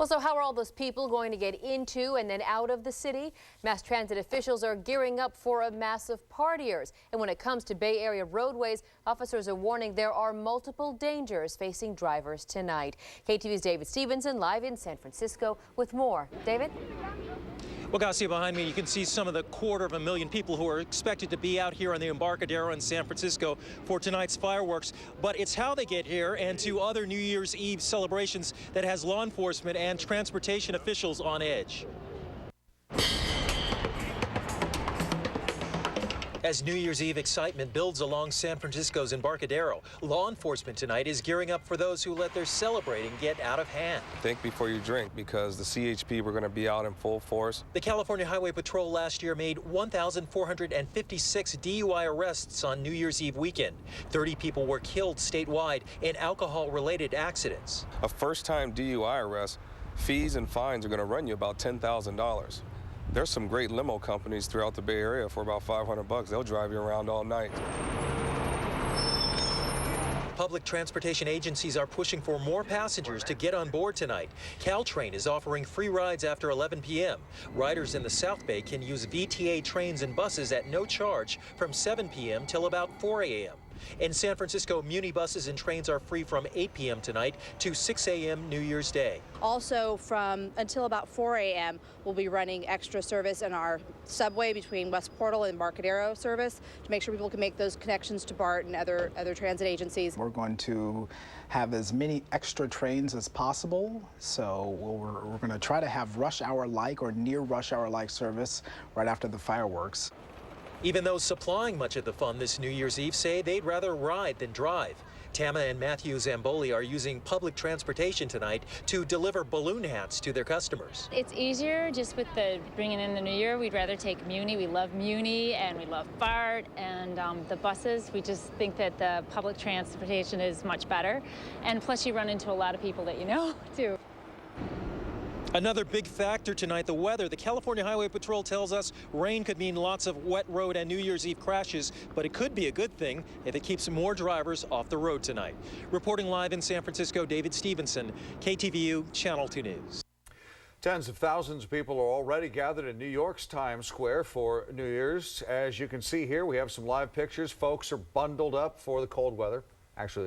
Well, so how are all those people going to get into and then out of the city? Mass transit officials are gearing up for a mass of partiers. And when it comes to Bay Area roadways, officers are warning there are multiple dangers facing drivers tonight. KTVU's David Stevenson live in San Francisco with more. David? Well, Garcia, behind me, you can see some of the 250,000 people who are expected to be out here on the Embarcadero in San Francisco for tonight's fireworks. But it's how they get here and to other New Year's Eve celebrations that has law enforcement and transportation officials on edge. As New Year's Eve excitement builds along San Francisco's Embarcadero, law enforcement tonight is gearing up for those who let their celebrating get out of hand. Think before you drink, because the CHP, we're going to be out in full force. The California Highway Patrol last year made 1,456 DUI arrests on New Year's Eve weekend. 30 people were killed statewide in alcohol-related accidents. A first-time DUI arrest, fees and fines are going to run you about $10,000. There's some great limo companies throughout the Bay Area for about $500. They'll drive you around all night. Public transportation agencies are pushing for more passengers to get on board tonight. Caltrain is offering free rides after 11 p.m. Riders in the South Bay can use VTA trains and buses at no charge from 7 p.m. till about 4 a.m. In San Francisco, Muni buses and trains are free from 8 p.m. tonight to 6 a.m. New Year's Day. Also, until about 4 a.m., we'll be running extra service in our subway between West Portal and Embarcadero service to make sure people can make those connections to BART and other transit agencies. We're going to have as many extra trains as possible, so we're going to try to have rush hour-like or near rush hour-like service right after the fireworks. Even those supplying much of the fun this New Year's Eve say they'd rather ride than drive. Tama and Matthew Zamboli are using public transportation tonight to deliver balloon hats to their customers. It's easier just with the bringing in the new year. We'd rather take Muni. We love Muni and we love BART and the buses. We just think that the public transportation is much better. And plus you run into a lot of people that you know too. Another big factor tonight, the weather. The California Highway Patrol tells us rain could mean lots of wet road and New Year's Eve crashes, but it could be a good thing if it keeps more drivers off the road tonight. Reporting live in San Francisco, David Stevenson, KTVU Channel 2 News. Tens of thousands of people are already gathered in New York's Times Square for New Year's. As you can see here, we have some live pictures. Folks are bundled up for the cold weather. Actually,